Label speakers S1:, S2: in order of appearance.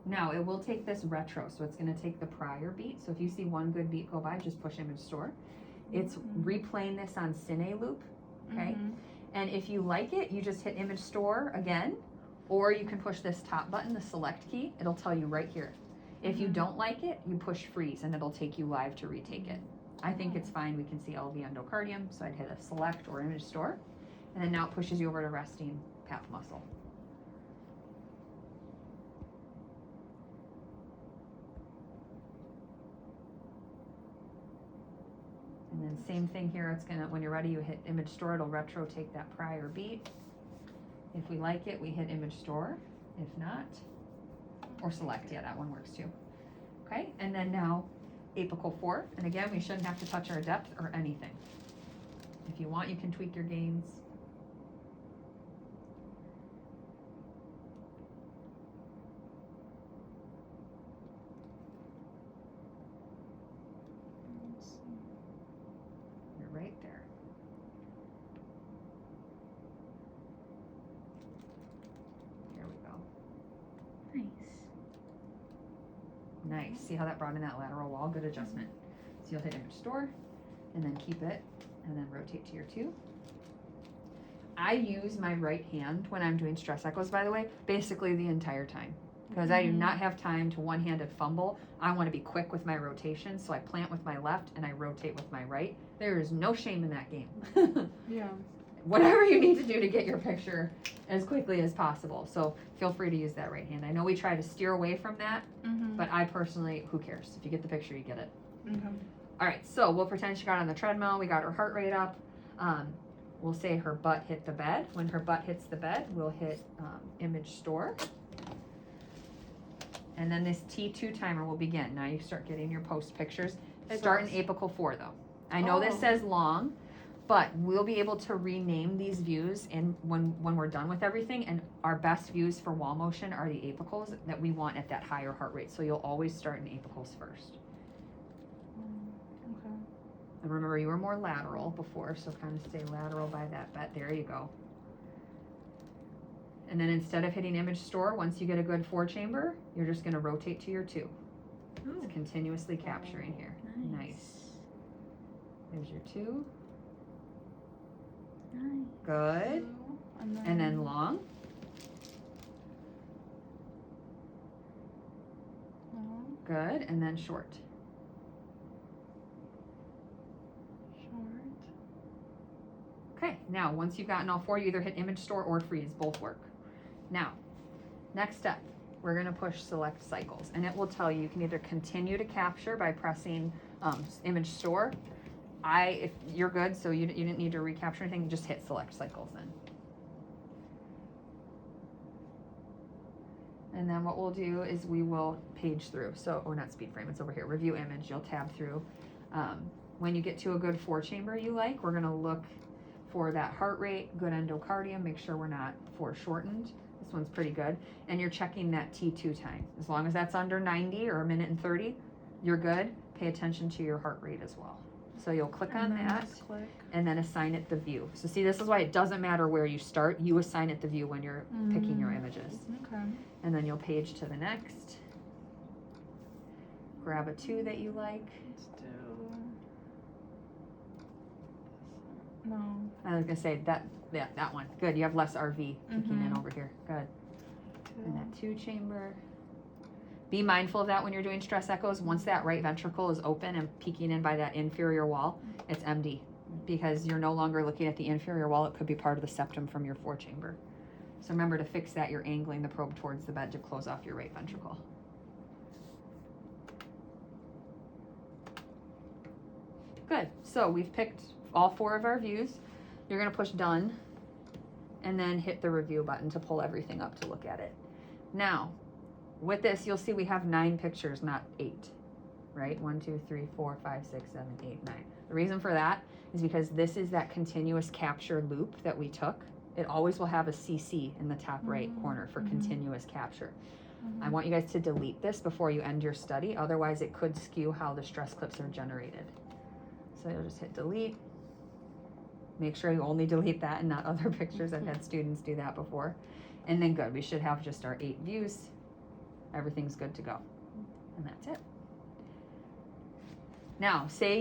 S1: Now it will take this retro, so it's going to take the prior beat. So if you see one good beat go by, just push image store. It's replaying this on Cine loop, okay? And if you like it, you just hit image store again, or you can push this top button, the select key. It'll tell you right here. If you don't like it, you push freeze and it'll take you live to retake it. I think it's fine. We can see LV endocardium, so I'd hit a select or image store. And then now it pushes you over to resting calf muscle. And then same thing here, it's gonna, when you're ready, you hit image store, it'll retro take that prior beat. If we like it, we hit image store. If not, or select, yeah, that one works too. Okay, and then now apical 4, and again, we shouldn't have to touch our depth or anything. If you want, you can tweak your gains. You're right there. Here we go. Nice. See how that brought in that lateral wall? Good adjustment. So you'll hit image store and then keep it and then rotate to your 2. I use my right hand when I'm doing stress echoes, by the way, basically the entire time. Because I do not have time to one-handed fumble. I want to be quick with my rotation, so I plant with my left and I rotate with my right. There is no shame in that game.
S2: Yeah.
S1: Whatever you need to do to get your picture as quickly as possible. So feel free to use that right hand. I know we try to steer away from that, but I personally, who cares? If you get the picture, you get it. All right, so we'll pretend she got on the treadmill. We got her heart rate up. We'll say her butt hit the bed. When her butt hits the bed, we'll hit image store. And then this T2 timer will begin. Now you start getting your post pictures. Start in apical 4 though. I know this says long, but we'll be able to rename these views and when we're done with everything, and our best views for wall motion are the apicals that we want at that higher heart rate. So you'll always start in apicals first.
S2: Okay.
S1: And remember, you were more lateral before, so kind of stay lateral by that bet. There you go. And then instead of hitting image store, once you get a good 4 chamber, you're just going to rotate to your 2.
S2: Ooh.
S1: It's continuously capturing here. Nice. There's your 2.
S2: Nice.
S1: Good. And then long. Good. And then short. Okay, now once you've gotten all 4, you either hit image store or freeze, both work. Now, next step, we're gonna push select cycles, and it will tell you can either continue to capture by pressing image store. If you're good, so you didn't need to recapture anything, just hit select cycles then. And then what we'll do is we will page through. So, or not speed frame, it's over here, review image, you'll tab through. When you get to a good 4 chamber you like, we're gonna look for that heart rate, good endocardium, make sure we're not foreshortened. This one's pretty good. And you're checking that T2 time. As long as that's under 90 or 1:30, you're good. Pay attention to your heart rate as well. So you'll click on that and then assign it the view. So see, this is why it doesn't matter where you start. You assign it the view when you're picking your images.
S2: Okay.
S1: And then you'll page to the next. Grab a 2 that you like.
S2: Let's do. No.
S1: I was gonna say that one. Good. You have less RV kicking in over here. Good. And that 2 chamber. Be mindful of that when you're doing stress echoes. Once that right ventricle is open and peeking in by that inferior wall, it's MD, because you're no longer looking at the inferior wall. It could be part of the septum from your 4 chamber. So remember to fix that. You're angling the probe towards the bed to close off your right ventricle. Good. So we've picked all 4 of our views. You're going to push done and then hit the review button to pull everything up to look at it. Now, with this, you'll see we have 9 pictures, not 8, right? 1, 2, 3, 4, 5, 6, 7, 8, 9. The reason for that is because this is that continuous capture loop that we took. It always will have a CC in the top right corner for continuous capture. I want you guys to delete this before you end your study. Otherwise, it could skew how the stress clips are generated. So you'll just hit delete. Make sure you only delete that and not other pictures. I've had students do that before. And then good, we should have just our 8 views. everything's good to go. And that's it. Now, say